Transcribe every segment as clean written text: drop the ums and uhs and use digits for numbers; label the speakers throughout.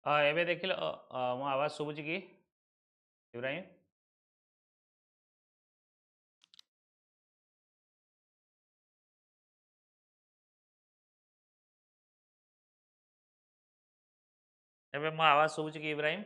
Speaker 1: एबे देखिल मो आवाज शुभुची कि इब्राहिम? एबे मो आवाज शुभुची कि इब्राहिम?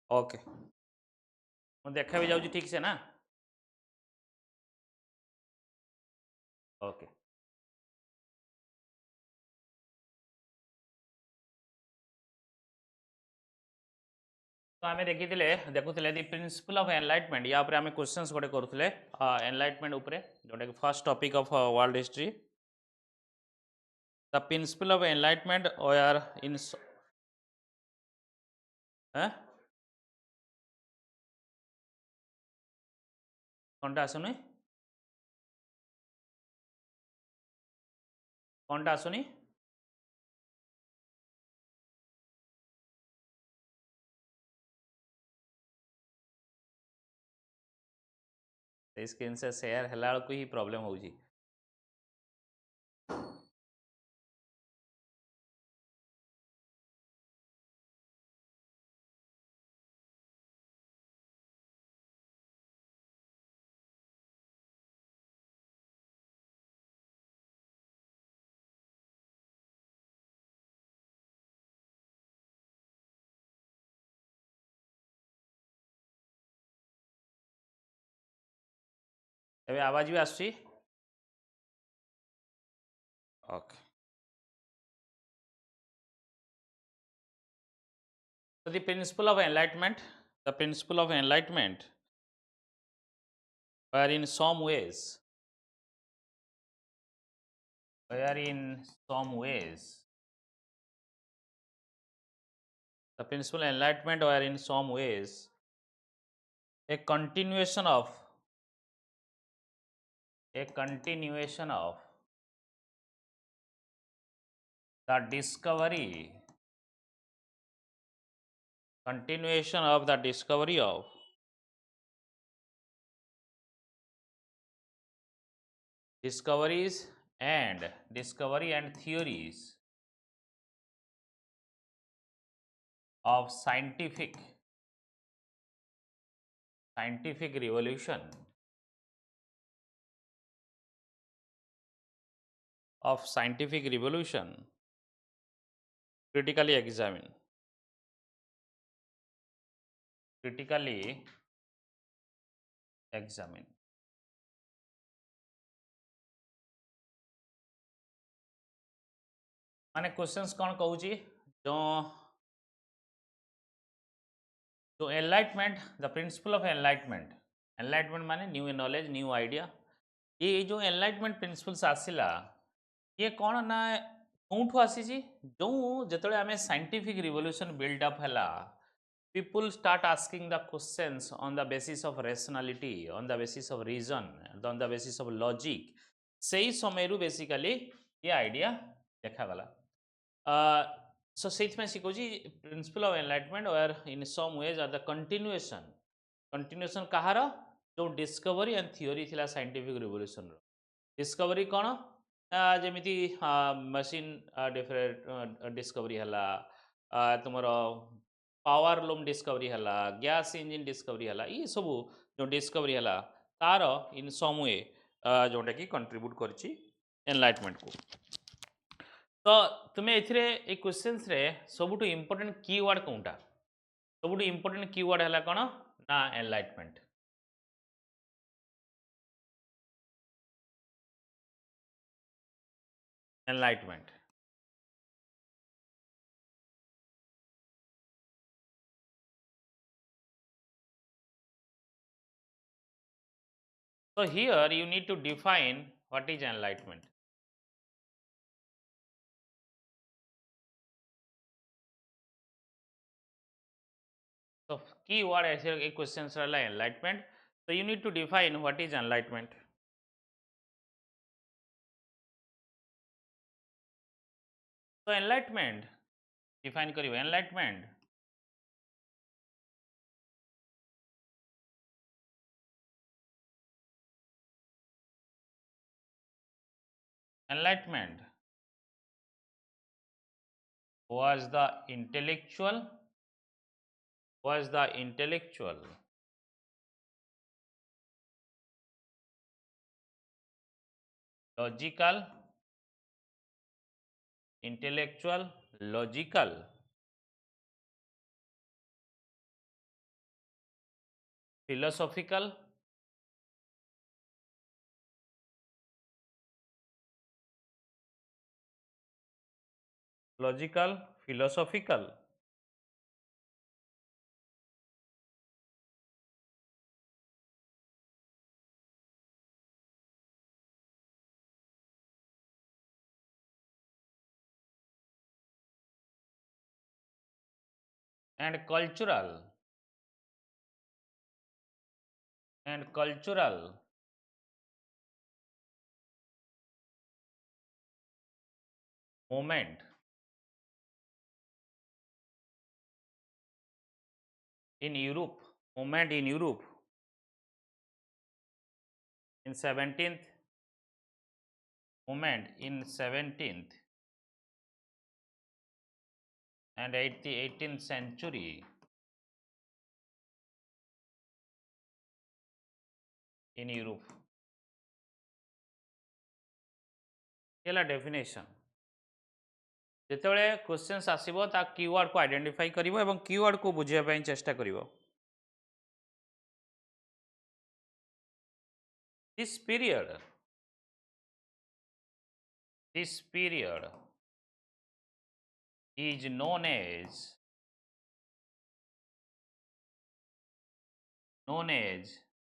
Speaker 1: ओके, मो देखा भी जाऊँ ठीक से ना? ओके, तो आमे देखुले दि प्रिंसिपल ऑफ एनलाइटमेंट या ऊपर आमे क्वेश्चंस गोटे करूले एनलाइटमेंट ऊपर जोटा कि first topic of world history the principle of enlightenment वर इन कौनटा आसुनी कौनटा आसुनी स्क्रीन से शेयर हला को ही प्रॉब्लम होउची एबे आवाज भी आसुची okay so the principle of enlightenment were in some ways the principle of enlightenment were in some ways a continuation of the discovery of discovery and theories of scientific revolution critically examine माने questions कौन कहूँ जो enlightenment the principle of enlightenment माने new knowledge new idea ये जो enlightenment principles आसिला ये कौन ना कौठू आसी जो जिते आम साइंटिफिक रिवोल्यूशन बिल्डअप है people start asking the questions on the basis of rationality on the basis of reason on the basis of logic सेही समय बेसिकली ये आइडिया देखागला सो से शिखुची principle of enlightenment where in some ways are the continuation कहार जो discovery and theory थिला scientific revolution discovery कौन जमीती मशीन डिस्कवरी है तुम पावर लूम डिस्कवरी है गैस इंजिन डिस्कवरी है ये सब जो डिस्कवरी है तार इन सम वे जोटा कि कंट्रीब्यूट करची एनलाइटमेंट को तो तुम्हें ए क्वेश्चन रे सबुठु इंपोर्टेंट कीवर्ड कोनटा सबुठु इंपोर्टेंट कीवर्ड है कौन ना enlightenment so here you need to define what is enlightenment So key word a questions are like enlightenment. So you need to define what is enlightenment. So enlightenment define करियो enlightenment. Enlightenment was the intellectual logical intellectual logical philosophical logical philosophical and cultural movement in Europe in 17th movement in 17th and 18th century in Europe. ହେଲା definition. ଯେତେବେଳେ questions ଆସିବ ତା କିୱାର୍ଡକୁ identify କରିବ ଏବଂ କିୱାର୍ଡକୁ ବୁଝିବା ପାଇଁ ଚେଷ୍ଟା କରିବ. This period is known as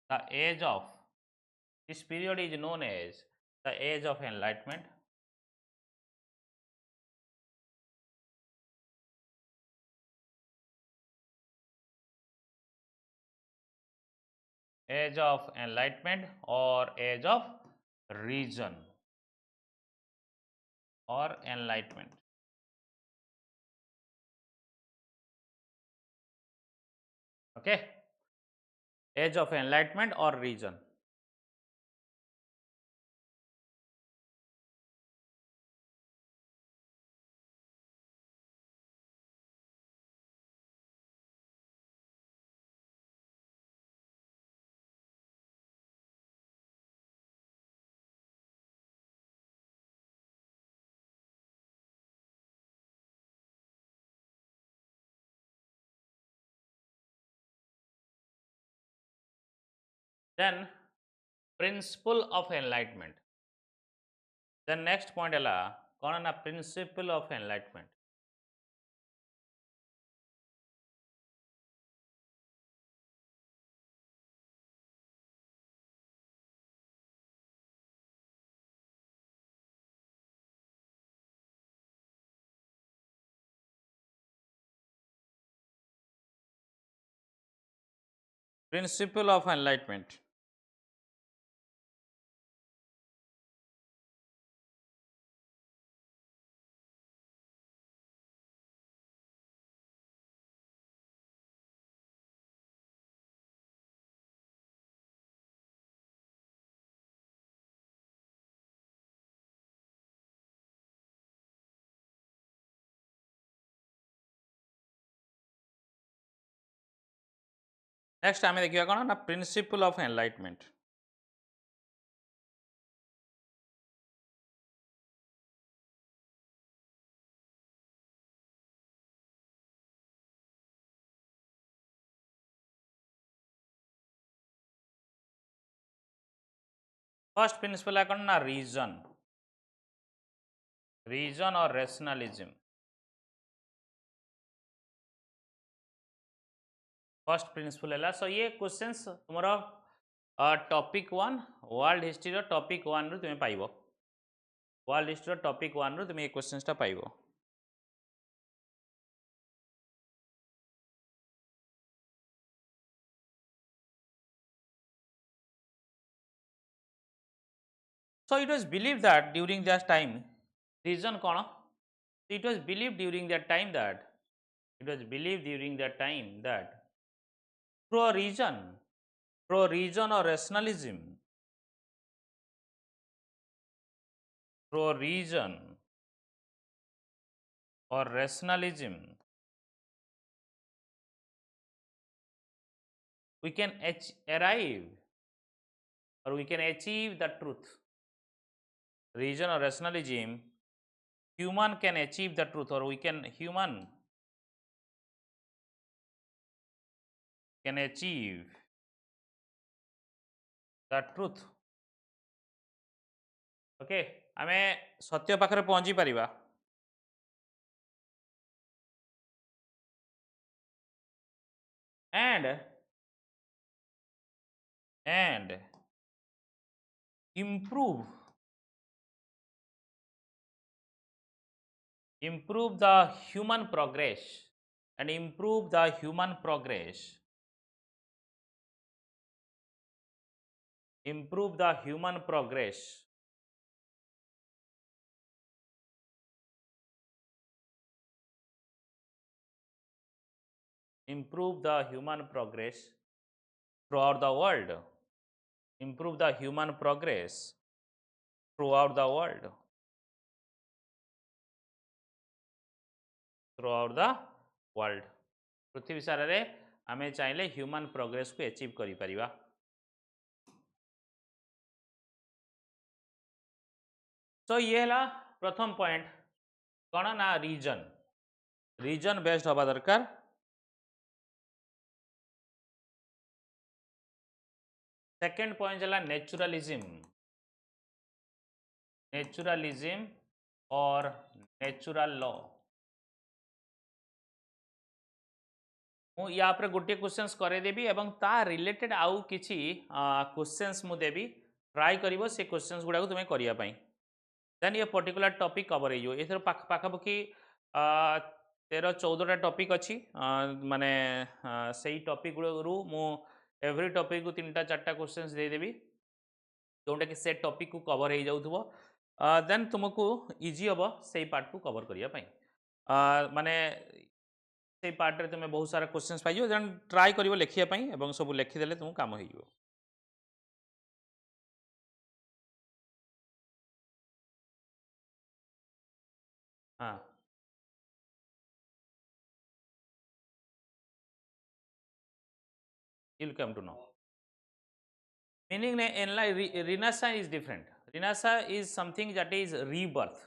Speaker 1: the age of this period is known as the age of enlightenment. Age of enlightenment or age of reason or enlightenment. Okay, age of enlightenment or reason. Then principle of enlightenment. The next point ହେଲା କ'ଣ ନା principle of enlightenment. Principle of enlightenment. Next ଆମେ ଦେଖିବା କ'ଣ ନା principle of enlightenment. First principle है कौन ना reason or rationalism. First principle है so ये questions तुम्हारा topic 1 world history रो topic 1 रो तुम्हें पाइबो. world history रो topic 1 रो तुम्हें ये questions टा पाइबो. So it was believed that during that time, reason कौन? It was believed during that time that through a reason or rationalism, through a reason or rationalism, we can arrive or we can achieve the truth. Reason or rationalism, human can achieve the truth, or human can achieve the truth. Okay आमे सत्य पाखरे पहुंची परिबा and improve the human progress and improve the human progress improve the human progress improve the human progress throughout the world improve the human progress throughout the world throughout the world पृथ्वी सारा रे आमे चाहिले human progress को achieve करि परिबा सो ये हला प्रथम point कौन ना रीजन बेस्ड हवा दरकार सेकेंड पॉइंट है नेचुरलिज्म और नेचुरल लॉ मु या पर गोटे क्वेश्चंस करे देबी एवं ता रिलेटेड आउ किछि क्वेश्चंस मु देबी ट्राई करिवो से क्वेश्चंस गुडा को तुमे करिया पई देन ये पर्टिकुलर टॉपिक कवर हो एथर पाखापाखि 13-14टा टॉपिक अच्छी माने सही टॉपिक गुरु मु एवरी टॉपिक को 3-4टा क्वेश्चंस दे देबी जोटा कि से टॉपिक को कवर हो जाउथबो देन तुमको इजी हम से पार्ट को कवर करिया पई माने से पार्ट रे तुमे बहुत सारा क्वेश्चंस पाइयो देन ट्राई करिवो लेखिया पई एवं सब लेखि देले तुम काम होइयो हां you will come to know meaning Rinasa is different. Rinasa is something that is rebirth.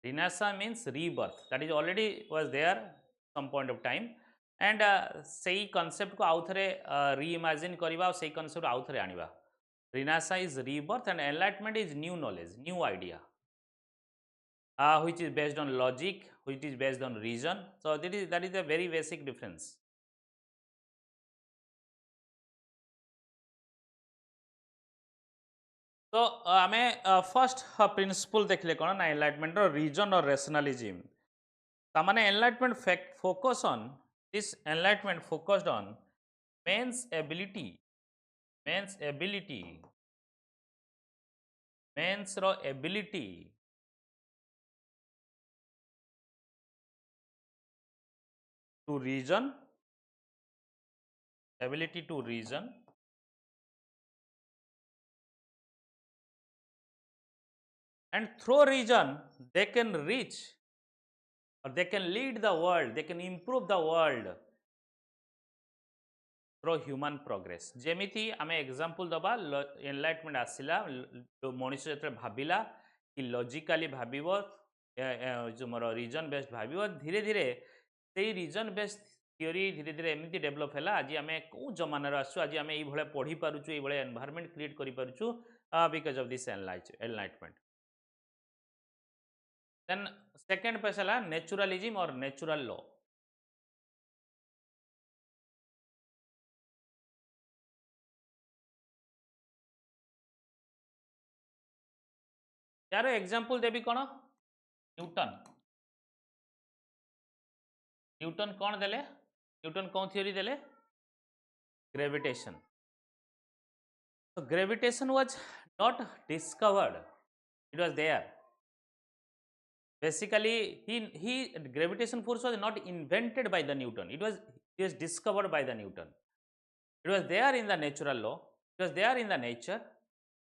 Speaker 1: Rinasa means rebirth. That is already was there some point of time. And say concept को आउ थरे reimagine करिबा और say concept आउ थरे आनिबा. Rinasa is rebirth and enlightenment is new knowledge, new idea. Which is based on logic, which is based on reason. So that is a very basic difference. तो आमे first principle देखले कोन ना enlightenment रो reason और rationalism तामाने enlightenment focus on this enlightenment focused on men's ability men's रो ability to reason and through reason they can reach or they can lead the world, they can improve the world through human progress. जेमिति आमे example दबा enlightenment आसिला जो मनुष्य जते भाबिला कि logically भाबिबो जो more reason based भाबिबो धीरे धीरे सेही रीजन बेस्ड थियोरी धीरे धीरे एमिति डेवलप हैला आज आमे को जमाना रे आसु आज आमे एई भले पढी पारुछु एई भले एनवायरनमेंट क्रिएट करि पारुछु because of this enlightenment then second पैसाला नेचुरलिज्म और नेचुरल लॉ यार एग्जांपल देबी कोन न्यूटन कौन देले न्यूटन कौन थ्योरी देले gravitation so gravitation was not discovered, it was there. Basically he gravitation force was not invented by the Newton, it was discovered by the Newton. It was there in the natural law, it was there in the nature.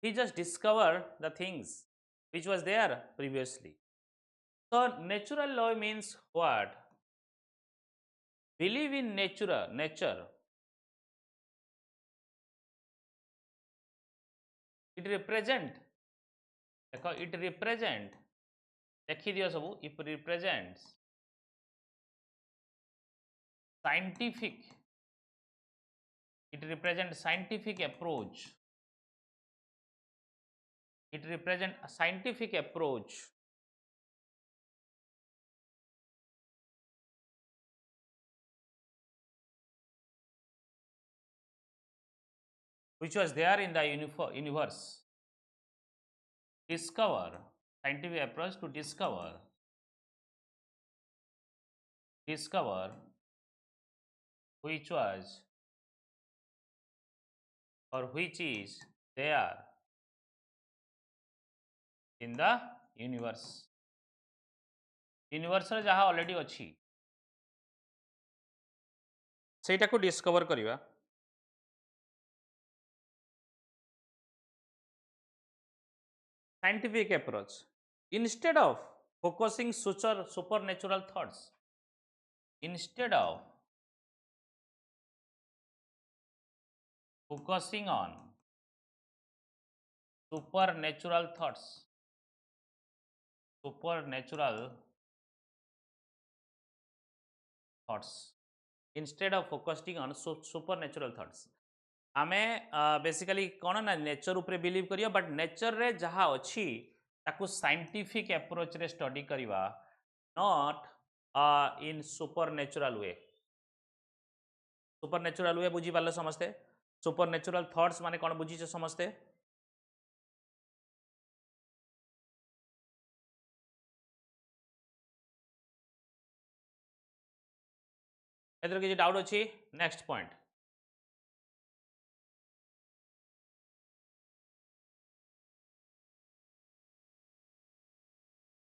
Speaker 1: He just discovered the things which was there previously. So natural law means what? Believe in nature. It represent, देखो it represent, देखी दियो सबू, it represents scientific, it represents scientific approach, it represent a scientific approach which was there in the universe. Discover, scientific approach to discover which was or which is there in the universe. Universe जहाँ already अच्छी सेटा को discover करिवा. Scientific approach, instead of focusing supernatural thoughts, instead of focusing on supernatural thoughts, instead of focusing on supernatural thoughts, आमे basically कौन ना nature उपरे believe करिया, but nature रे जहाँ अच्छी ताकू साइंटिफिक अप्रोच रे स्टडी करिवा, not in supernatural way. Supernatural way बुझी पाले समस्ते. सुपरनेचुरल थॉट्स माने कौन बुझी समस्ते. एथर किसी डाउट अच्छी. नेक्स्ट पॉइंट,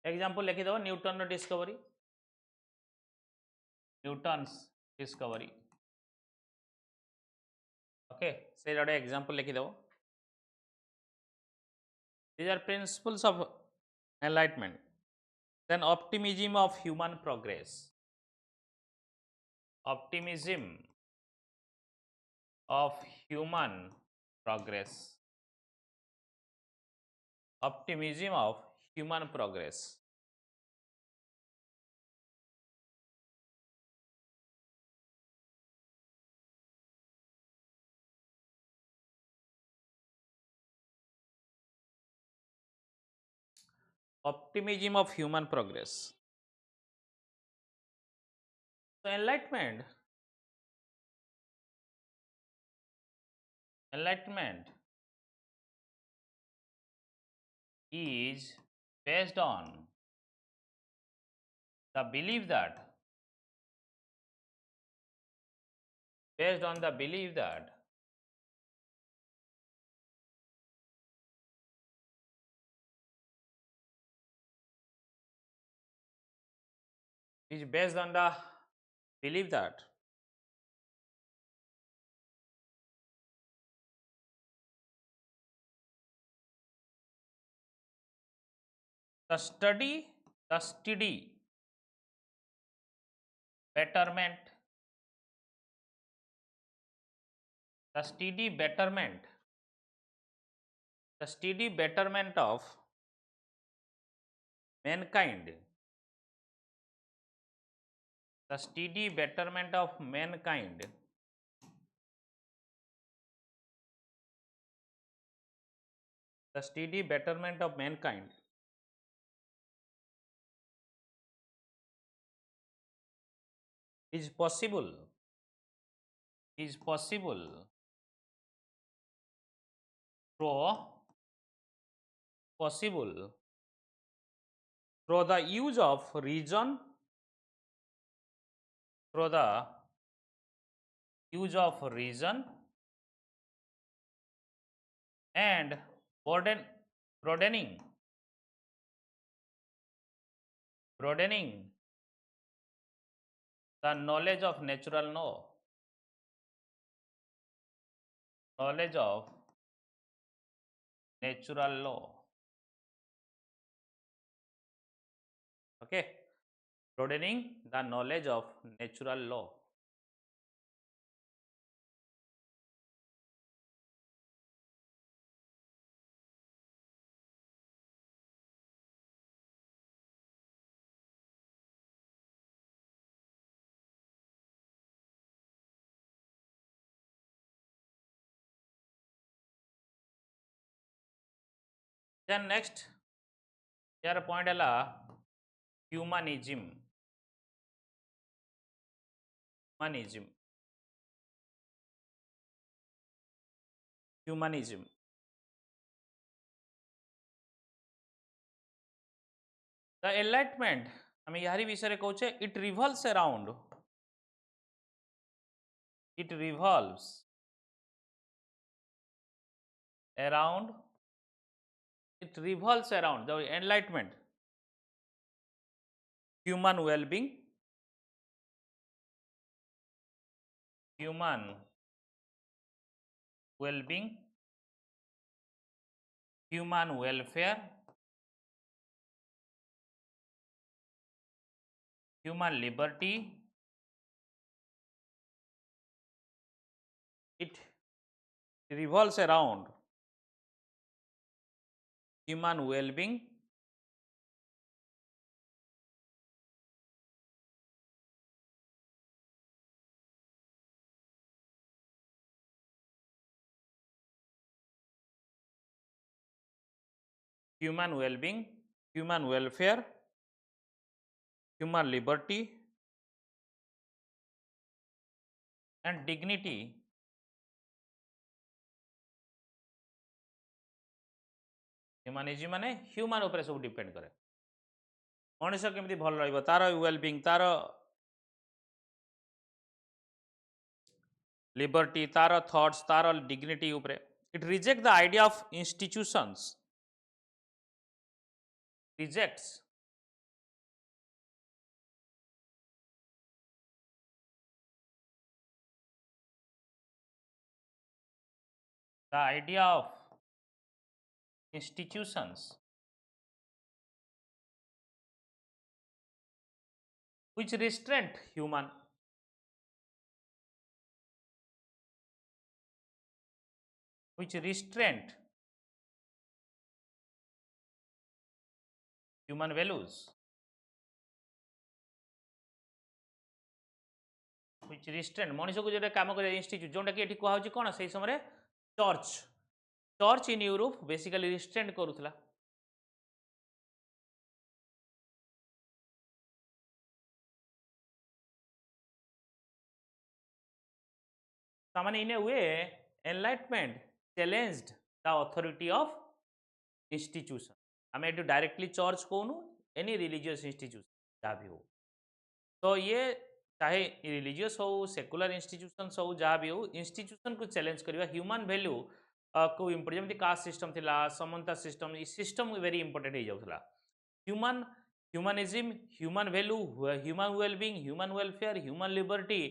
Speaker 1: एग्जांपल लिखि दो. Newton discovery, Newton's discovery. Okay, से गोटे एग्जांपल लिखि दो. These are principles of enlightenment. Then optimism of human progress. Optimism of human progress. Optimism of human progress. Optimism of human progress. So enlightenment is based on the belief that is based on the belief that the steady betterment of mankind, the steady betterment of mankind is possible through the use of reason, and broaden, broadening, broadening the knowledge of natural law, knowledge of natural law. Okay, broadening the knowledge of natural law. Then next, here point है humanism. Humanism. Humanism. The enlightenment आम यारी विषय कहूचे it revolves around, it revolves around, it revolves around the enlightenment, human well-being, human well-being, human welfare, human liberty. It revolves around human well-being, human well-being, human welfare, human liberty, and dignity. ह्यूमानिज्म माने human ऊपर सब depend करे मनुष्य केमती भल रहिबो तार wellbeing तार लिबर्टी तार थॉट्स तार डिग्निटी ऊपर it reject the idea of institutions rejects the idea of institutions which restraint human values which restraint मनुष्य को जो काम कर इंस्टीट्यूट जोटा कि एठी कहउची कोन सही समय church in Europe basically restraint करूथला सामान्य in a way enlightenment challenged the authority of institution आम ये डायरेक्टली चर्च कहूनु एनी रिलीजियस इंस्टीट्यूशन जहाँ भी हो तो ये चाहे रिलीजियस हो सेकुलर इंस्टीट्यूशन हो जहाँ भी हो इंस्टीट्यूशन को चैलेंज करवा ह्यूमन वैल्यू को इम्पोर्टेंट जमी कास्ट सिस्टम थिला समानता सिस्टम ये सिस्टम वेरी इंपोर्टेंट हो जाऊला human humanism human value human wellbeing human welfare human liberty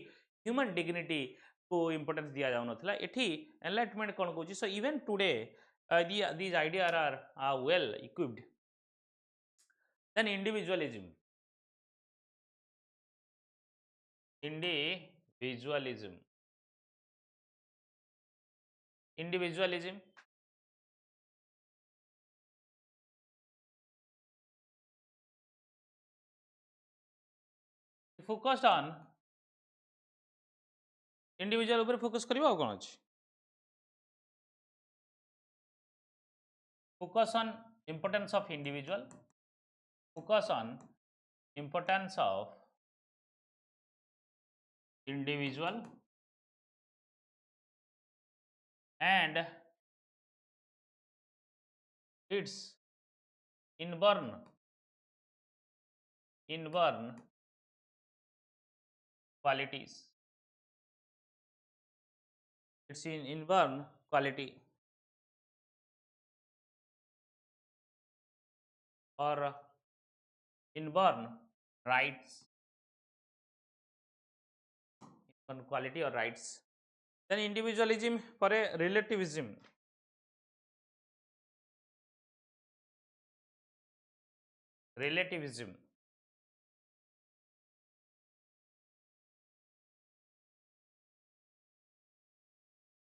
Speaker 1: human dignity को इम्पोर्टेंस दिया जाऊ नाला एठी एनलाइटमेंट कौन कहूँ so even today these ideas are well equipped. Then individualism. Individualism. Individualism. Focused on individual ऊपर फोकस करिवा कोन अछि focus on importance of individual, focus on importance of individual and its inborn qualities, its inborn quality. or inborn rights, inborn quality or rights. Then individualism for a relativism. Relativism.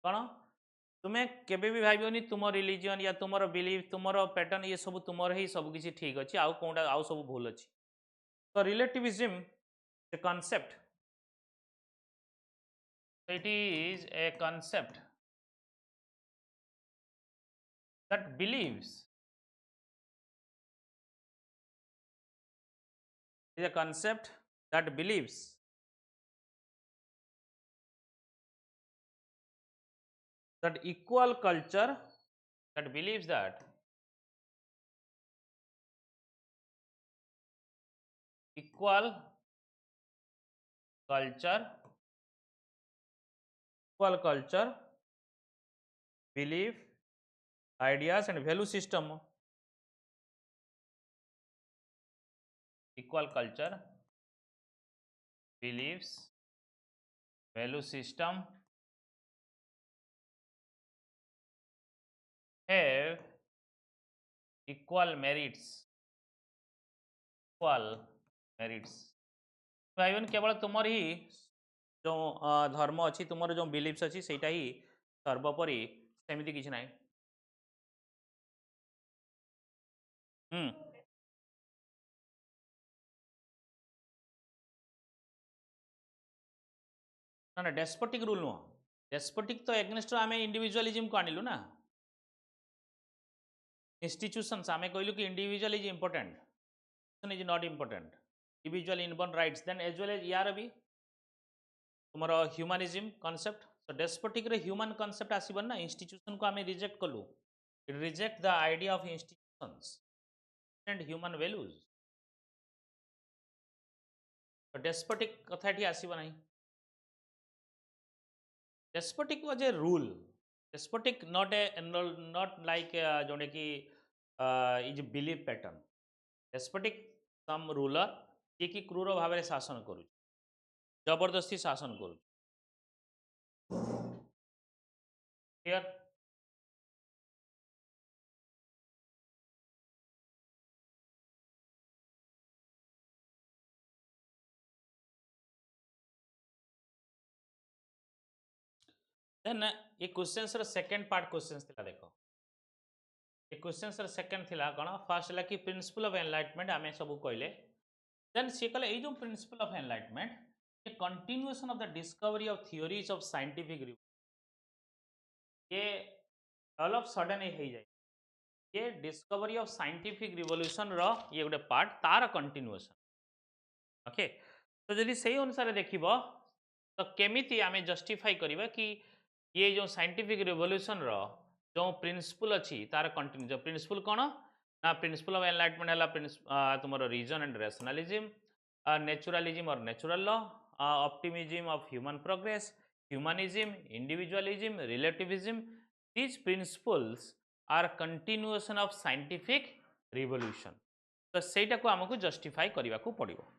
Speaker 1: कौन तुम्हें केबे भी भाइबनी तुम religion या तुम belief तुम pattern ये सब तुम ही सब किसी ठीक अच्छे आउ कौटा आउ सब भूल अच्छी तो relativism a concept, so it is a concept that believes, is a concept that believes that equal culture, that believes that equal culture, equal culture, belief, ideas and value system, equal culture, beliefs, value system have equal merits, equal merits. भाई केवल तुम ही जो धर्म अच्छी तुम जो beliefs अच्छी सेटा ही सर्वोपरि सेमती किसी ना ना डेस्पोटिक रूल नुह डेस्पोटिक तो एग्नेस्ट आम इंडिविजुअलिज्म को आनिलु ना इंस्टीट्यूशंस आम कहलु कि individual is important is not important individual inborn rights then as well as यार भी तुम ह्यूमानिज्म कॉन्सेप्ट तो डेस्पोटिक रे ह्यूमन कॉन्सेप्ट आसबन ना इंस्टीट्यूशन को आम रिजेक्ट कलु reject the idea of institutions and human values तो डेस्पोटिक कथा ये आसब ना despotic was a rule despotic not a not like जोड़े कि is belief pattern despotic some ruler ये कि क्रूर भाव में शासन करू जबरदस्ती शासन करू क्लियर देन ये क्वेश्चंस र सेकंड पार्ट क्वेश्चंस थिला देखो ये क्वेश्चंस र सेकंड थिला कोन फर्स्ट ला कि प्रिंसिपल ऑफ एनलाइटमेंट आमे सब कहले देन से कहले ए जो principal of enlightenment A continuation of the discovery of theories of scientific ये ऑल ऑफ सडन हो जाए ये डिस्कवरी ऑफ साइंटिफिक रिवोल्यूशन रो ये गोटे पार्ट तार कंटिन्यूएशन ओके तो जदि से अनुसार देखिबो तो केमिति आमे जस्टिफाई करिबा कि ये जो साइंटिफिक रिवोल्यूशन रो जो प्रिंसिपल अछि तार कंटिन्यू प्रिंसिपल कोन ना प्रिंसिपल ऑफ एनलाइटमेंट हला तुमरो रीजन एंड रैशनलिज्म नेचुरलिज्म और natural law optimism of human progress humanism individualism relativism these principles are continuation of scientific revolution तो सेटा को हमको जस्टिफाई करबा को पड़िबो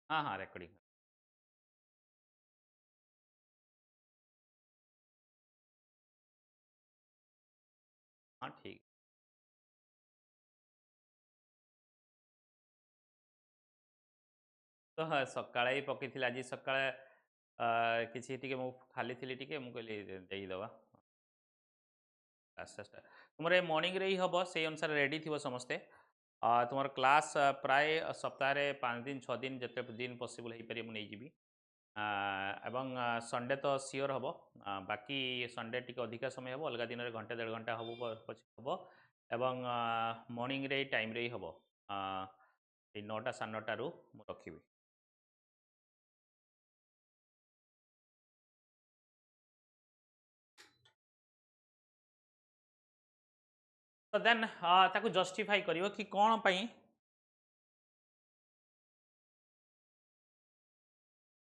Speaker 1: हाँ हाँ रिकॉर्डिंग हाँ ठीक तो हाँ सकाळे ही पकेइथिला आज सकाळे किसी टिके मु खाली थिली टिके मु कहली देई दवा अच्छा तुमरे मॉर्निंग रे ही हबो से अनुसार रेडी थिबो समस्ते तुमर क्लास प्राय सप्ताह रे 5 दिन 6 दिन जते दिन पॉसिबल हे पारे मु नै जिबी एवं संडे तो सियोर हम बाकी संडे टी अधिका समय हम अलग दिन में घंटे 1.5 घंटा हम हम एवं मॉर्निंग रे टाइम रे हम 9टा 9:30 रखी तो देन ताकू जस्टिफाई करियो कि कौन पई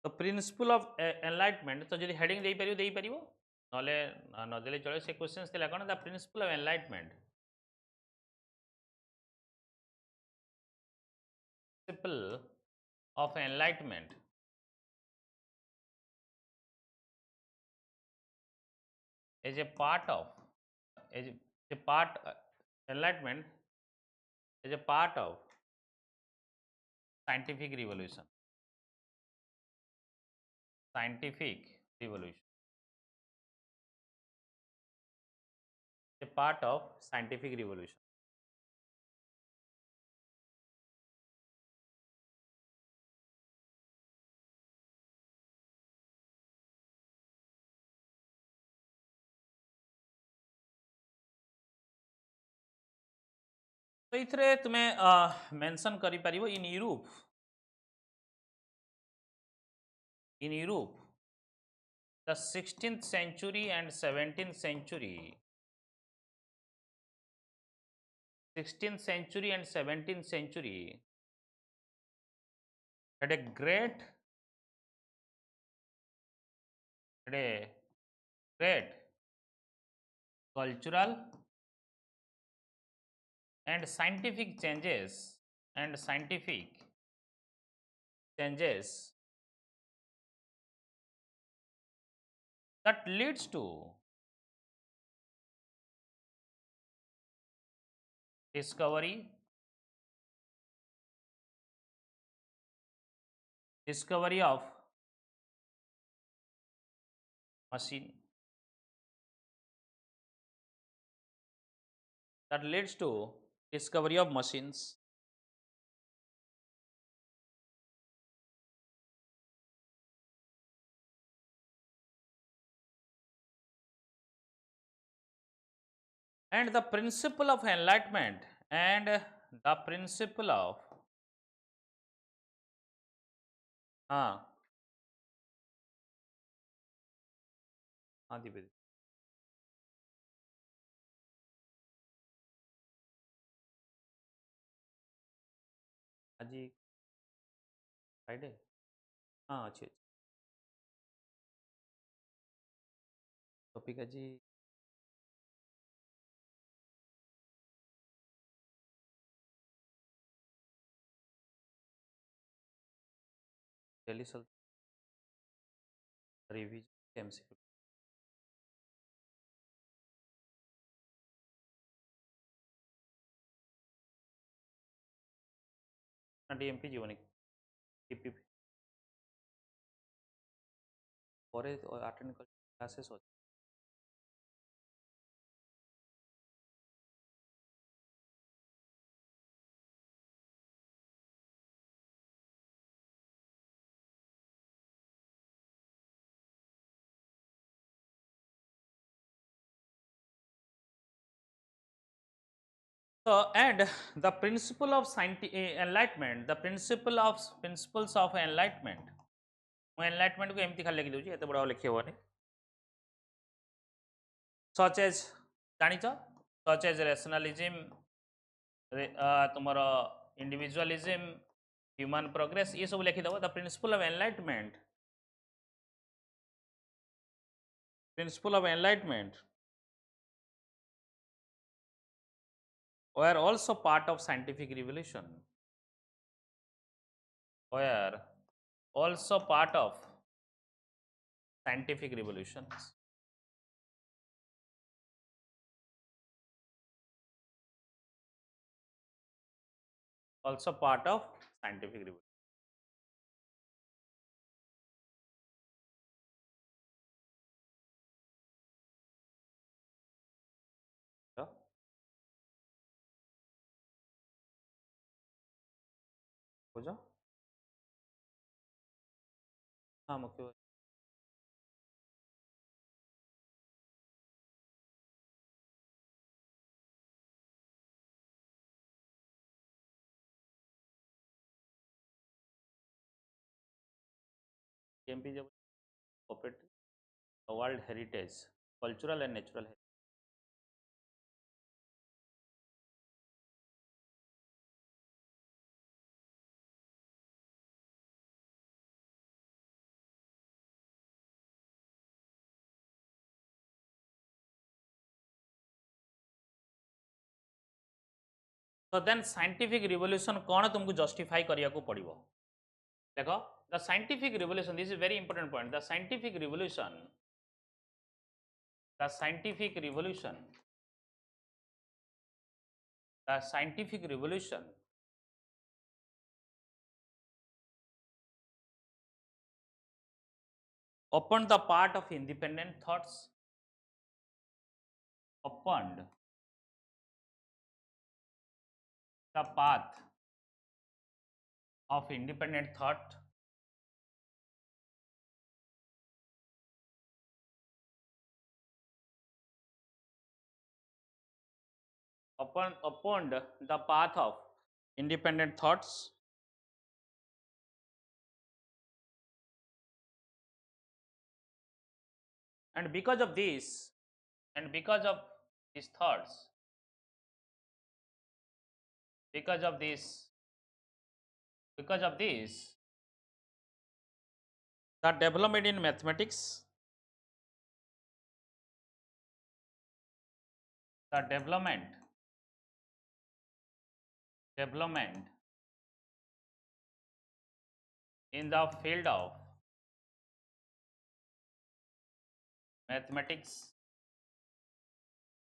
Speaker 1: तो प्रिंसिपल ऑफ एनलाइटमेंट तो जदि हेडिंग दे परियो नले न देले चले से क्वेश्चंस थिला कोन the principle of enlightenment principle of enlightenment is a part of is a part enlightenment is a part of scientific revolution scientific revolution a part of scientific revolution तो इथरे तुम्हें मेंशन करि परिबो in Europe the 16th century and 17th century 16th century and 17th century had a great cultural and scientific changes that leads to discovery of machine that leads to discovery of machines and the principle of enlightenment and the principle of हाँ हाँ दीपे आज Friday हाँ अच्छे topic आज daily सल revision MCQ ना DMP जीवन TPP ପରେ ଆଟେଣ୍ଡ କରି କ୍ଲାସେସ୍ ଅଛି so and the principle of enlightenment the principles of enlightenment ମୁଁ enlightenment को एमती खाली लिखि दउची एते बडा लिखि होबनी such as जानिଛ such as rationalism तुम्हारा individualism human progress ये सब लिखि दबो the principle of enlightenment were also part of scientific revolution were also part of scientific revolutions also part of scientific revolution बुझो हाँ मुख्य एमपी जब cooperative world heritage cultural and natural तो then scientific revolution कौन तुमको justify करिया को पड़िबो देखो the scientific revolution this is very important point the scientific revolution the scientific revolution opened the path of independent thoughts opened the path of independent thought opened the path of independent thoughts and because of this and because of these thoughts because of this because of this the development in mathematics the development in the field of mathematics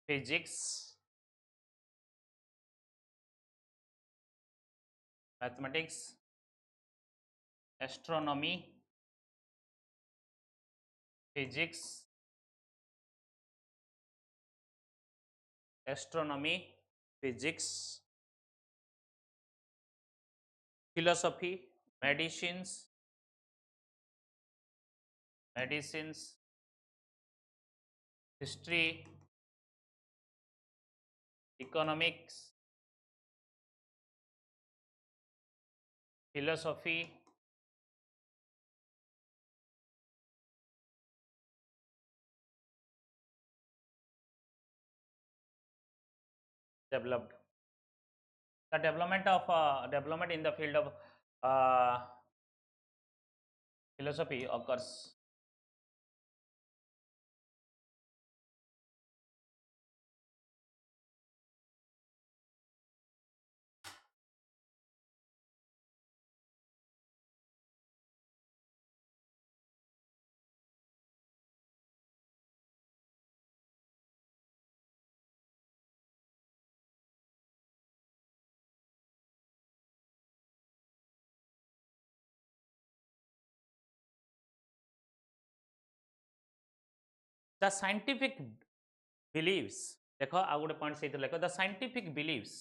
Speaker 1: physics mathematics astronomy physics astronomy physics philosophy medicines history economics philosophy developed the development in the field of philosophy occurs the scientific beliefs देखो आ गोटे point से लेख the scientific beliefs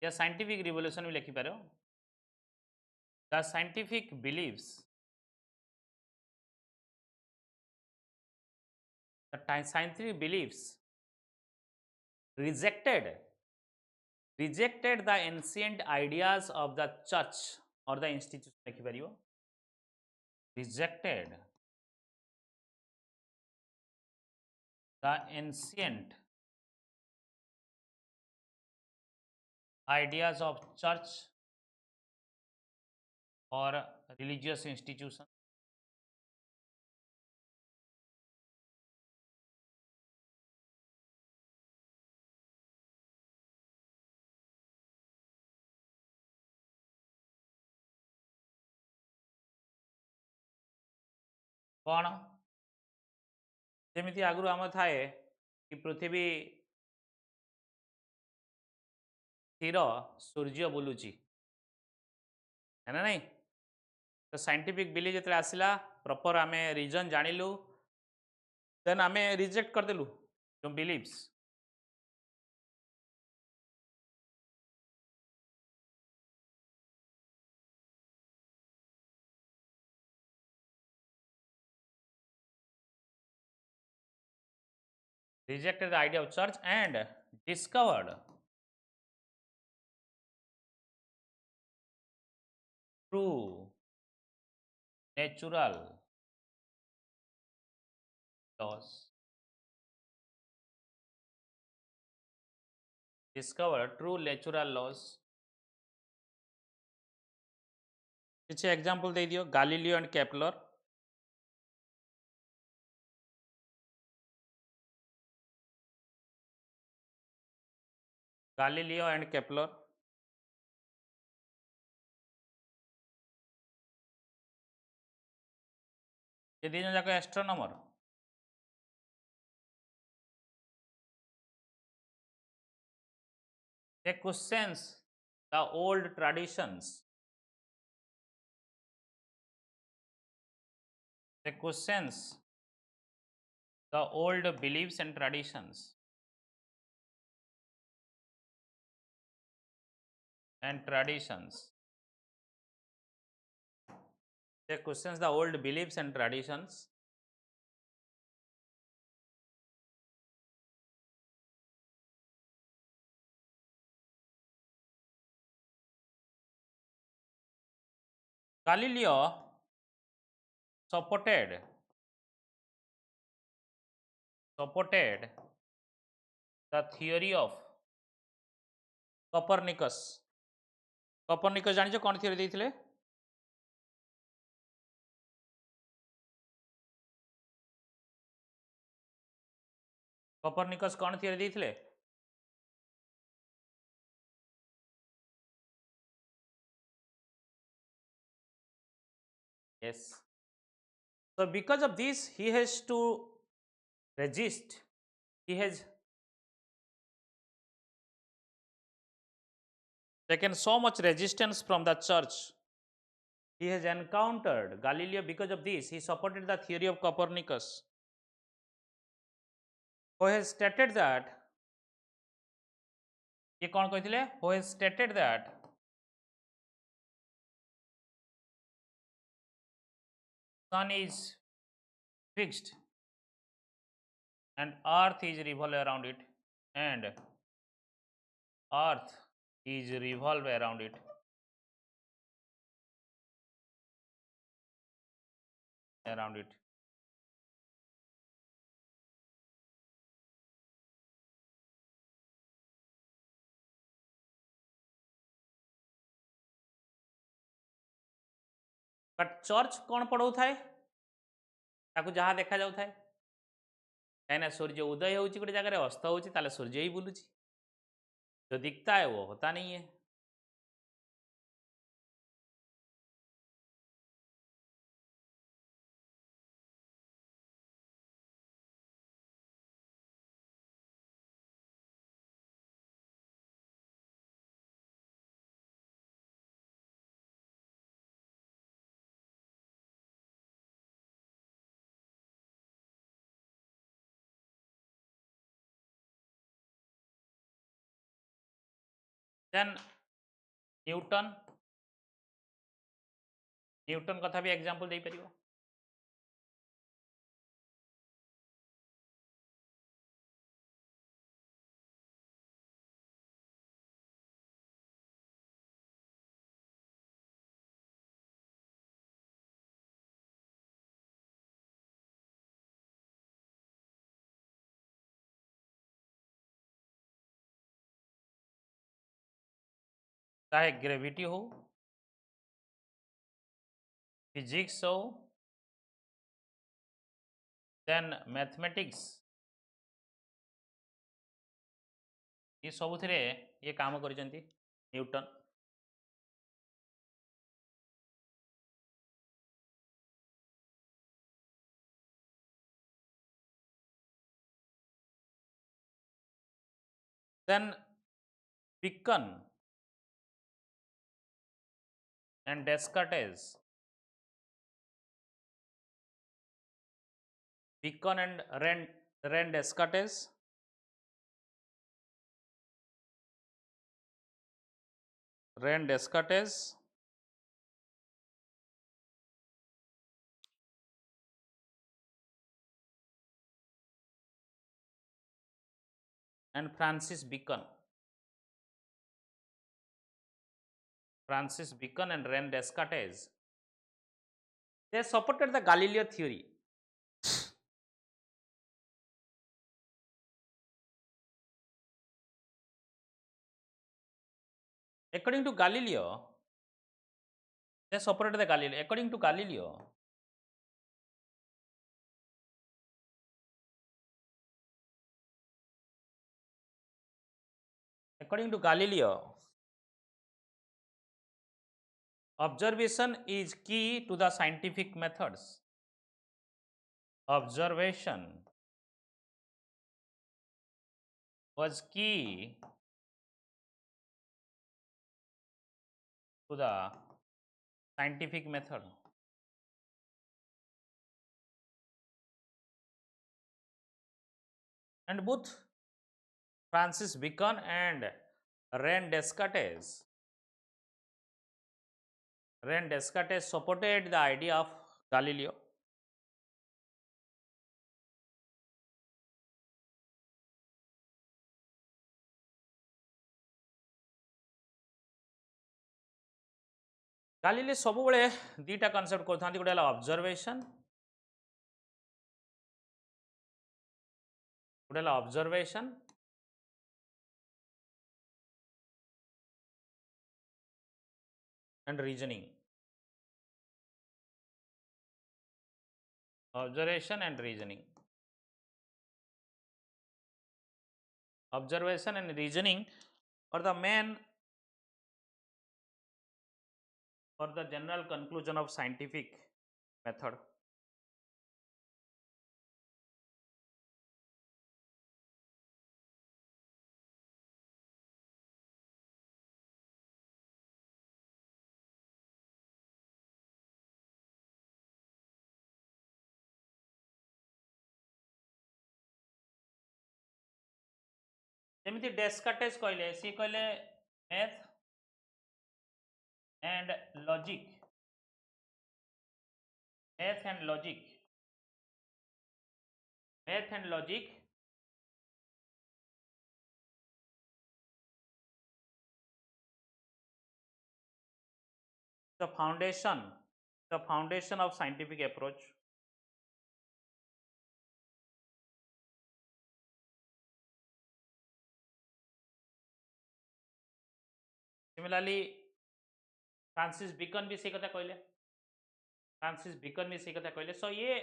Speaker 1: या scientific revolution भी लिखि पारो the scientific beliefs the scientific beliefs rejected rejected the ancient ideas of the church or the institution लिखि पारियो rejected the ancient ideas of church or religious institution कौन जमीती आगु आम थाए कि पृथ्वी स्थिर सूर्य बुलूची है ना नहीं तो साइंटिफिक बिलीव जो आसला प्रॉपर आम रीजन जानिलु देन आम रिजेक्ट करदेलु जो beliefs rejected the idea of church and discovered true natural laws discovered true natural laws किसी एग्जांपल दे दियो Galileo and Kepler Galileo and Kepler ये दी जन जाक astronomer. They questions the old traditions. They questions the old beliefs and traditions. And traditions. They questions the old beliefs and traditions. Galileo supported the theory of Copernicus. Copernicus जानिछ कौन theory ଦେଇଥିଲେ? Copernicus कौन theory ଦେଇଥିଲେ? Yes. So because of this, he has to resist. He has taken so much resistance from the church. He has encountered Galileo. Because of this, he supported the theory of Copernicus, who has stated that ये कौन कहथिले? Who has stated that sun is fixed and earth is revolve around it, and earth is revolve around it. Around it. But church कौन पढ़ाऊ थाए? ताकू जहाँ देखा जाऊ थाए, कहीं सूर्य उदय होउची गोटे जगह अस्त होउची ताले सूर्य ही बुलुची, जो दिखता है वो होता नहीं है. Then न्यूटन कथा भी एग्जांपल दे परियो. चाहे ग्रेविटी हो, फिजिक्स हो, देन मैथमेटिक्स, ये सबुथिरे ये काम करिसेंती Newton. Then Bacon and Descartes. Bacon and Ren Descartes. Ren Descartes and Francis Bacon. Francis Bacon and Ren Descartes. They supported the Galileo theory. According to Galileo, they supported the Galileo. According to Galileo, observation is key to the scientific methods. observation was key to the scientific method. And both Francis Bacon and Ren Descartes supported the idea of Galileo. Galileo ସବୁବେଳେ ଦୁଇଟା concept କରୁଥାନ୍ତି, ଗୋଟେ ହେଲା observation, ଗୋଟେ ହେଲା observation and reasoning. Observation and reasoning. Observation and reasoning are the main for the general conclusion of scientific method. ଯେମିତି ଡେସ୍କାର୍ଟେସ୍ କହିଲେ, ସିଏ କହିଲେ math and logic, math and logic, math and logic the foundation of scientific approach. Similarly, Francis Bacon भी से कथा कहले, Francis Bacon भी से कथा कहले. सो ये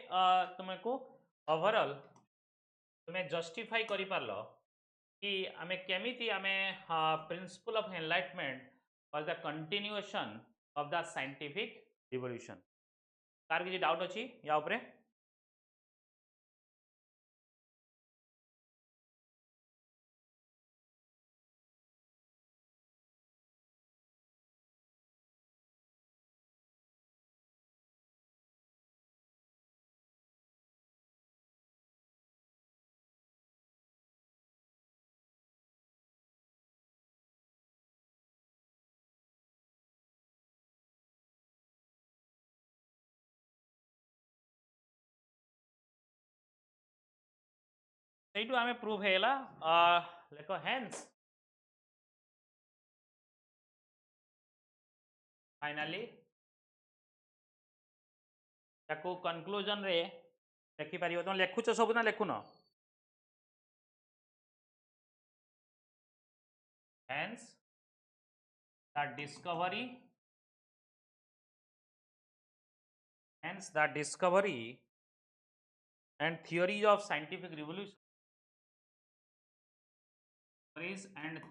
Speaker 1: तुमको ओवरऑल तुम्हें जस्टिफाई करि पारलो कि आमे केमिति आमे principal of enlightenment was the continuation of the scientific revolution. Car किसी डाउट अछि या ऊपर? ସେଇଠୁ ଆମେ ପ୍ରୁଭ୍ ହେଇଗଲା. ଲେଖ ହେନ୍ସ फाइनाली ताको कंक्लूजन रे देखि पारियो. तुम लेखुछ सब ना लेखुन? Hence the discovery, hence the discovery and theories of scientific revolution, theories and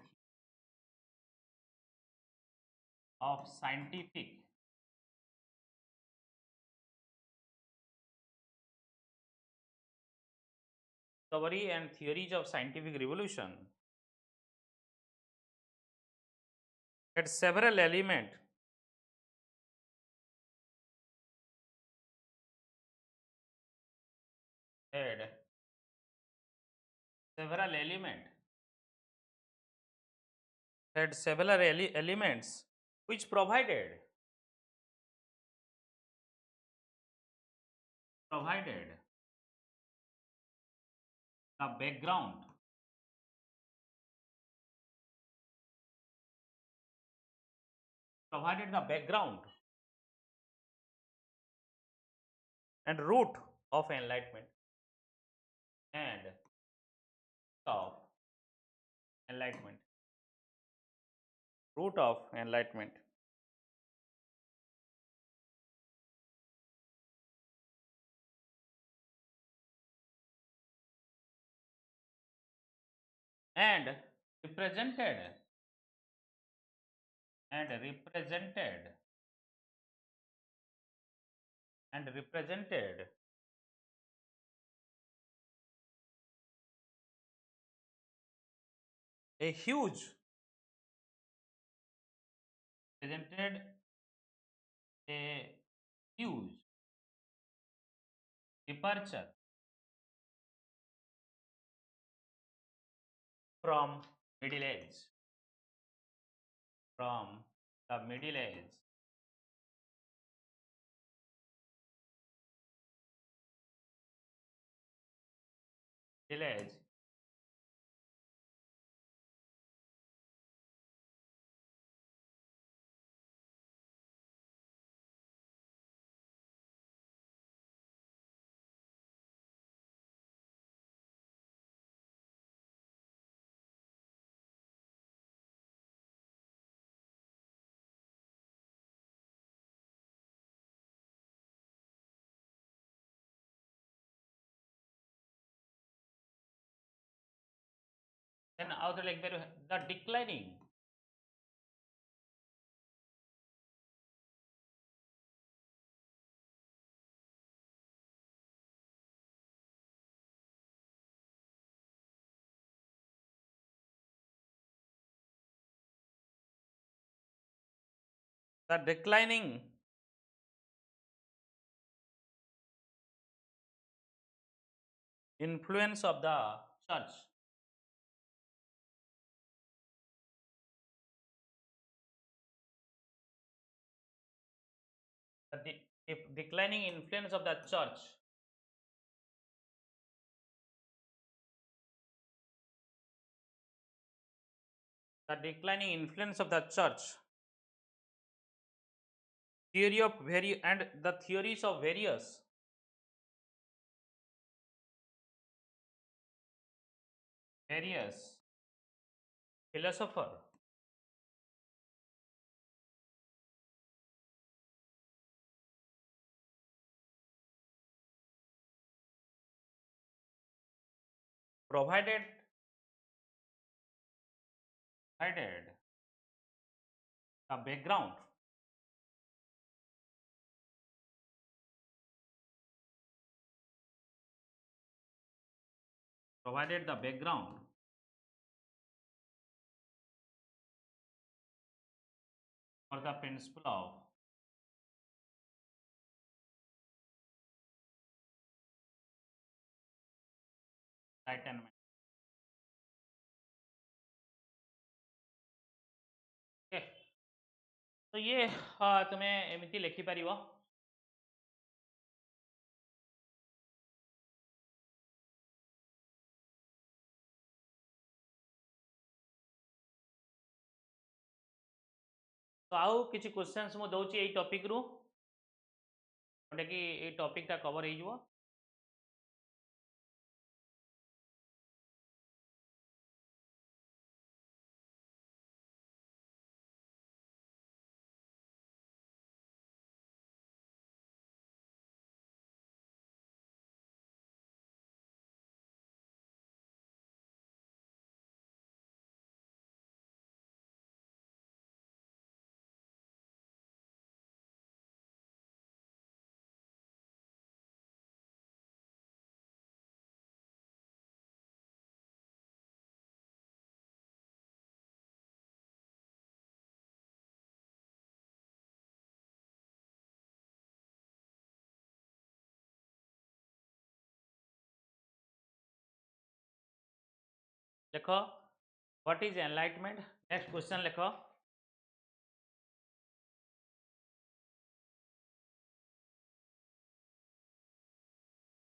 Speaker 1: of scientific discovery and theories of scientific revolution had several elements had several element had several elements which provided the background and root of enlightenment and of enlightenment, root of enlightenment. And represented A huge presented a huge departure from middle age, from the middle age then out like the declining the declining influence of the church, the declining influence of the church, the declining influence of the church, theory of and the theories of various philosopher provided provided the background provided the background for the principle of enlightenment. Okay. तो ये तुम्हें एमती लिखिपर तो आउ किसी questions मु दउची एई topic रु जोटा कि एई टॉपिक ता कवर हो जिवो देखो what is enlightenment next question लिखो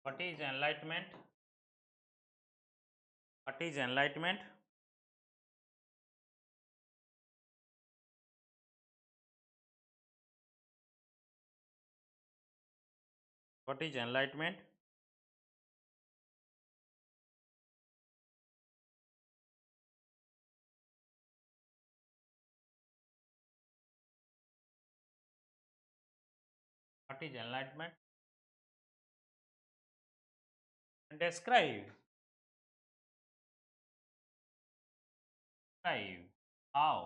Speaker 1: what is enlightenment what is enlightenment what is enlightenment what is enlightenment and describe how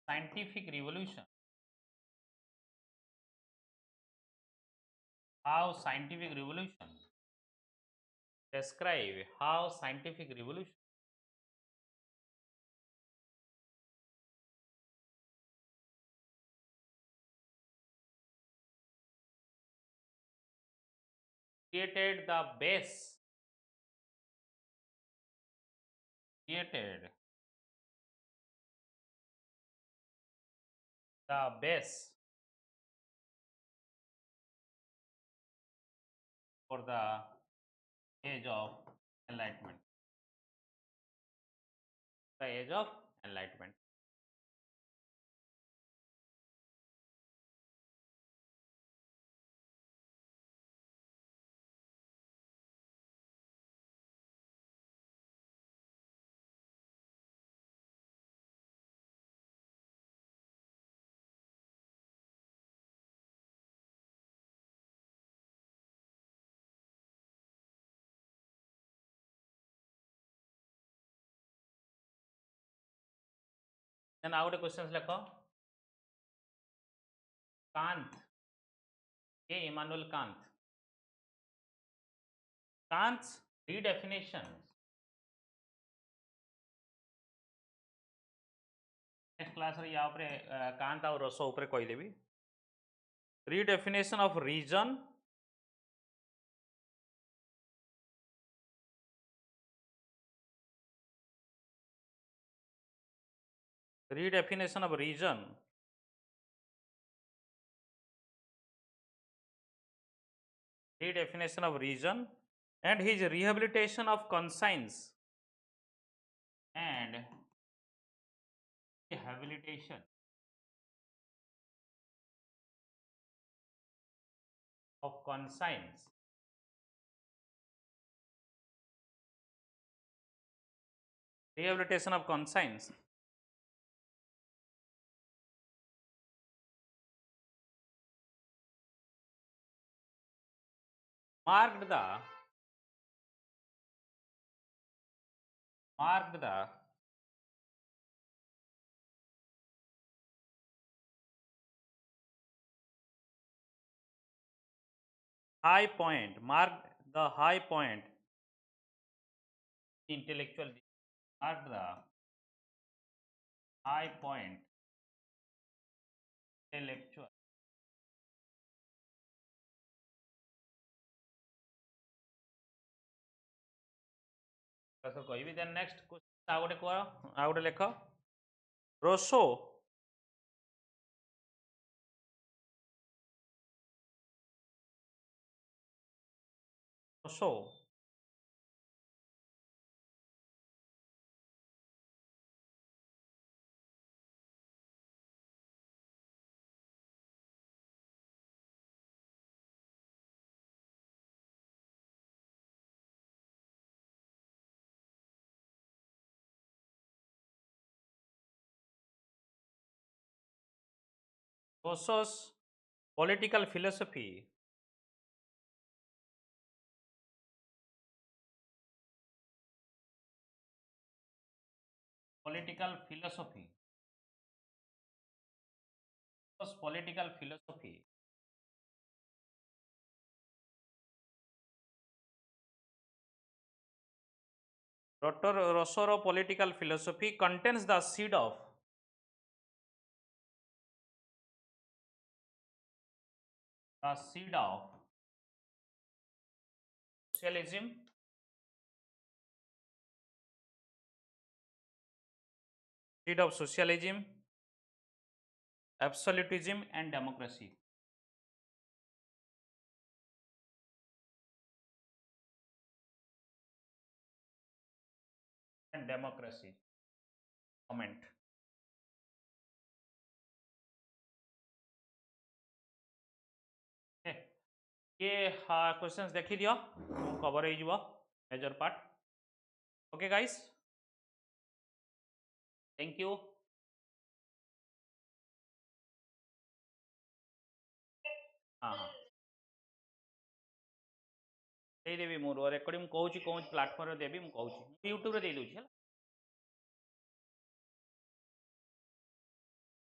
Speaker 1: scientific revolution how scientific revolution describe how scientific revolution created the base, created the base for the age of enlightenment. The age of enlightenment. Then out a questions lekho. Kant, A. Immanuel Kant. Kant's redefinitions. Next class रे यहाँ पे कांत और रसो ऊपर कोई देवी. Redefinition of region. Redefinition of region. Redefinition of region and his rehabilitation of conscience and rehabilitation of conscience. Rehabilitation of conscience. Marked the high point, marked the high point intellectual, marked the high point intellectual. तो कोई भी then next question आउटे को आउटे लेखो Rousseau Rousseau's political philosophy. Political philosophy. Rousseau's political philosophy. Dr. Rousseau's political philosophy contains the seed of socialism, absolutism, and democracy. Comment. Okay. ये questions देखी दियो cover हो जीवो major part. Okay guys, thank you. हाँ हाँ ଦେଇଦେବି ମୋର recording ମୁଁ କହୁଛି କୋଉ ପ୍ଲାଟଫର୍ମରେ ଦେବି ମୁଁ କହୁଛି ୟୁଟ୍ୟୁବରେ ଦେଇଦେଉଛି ହେଲା.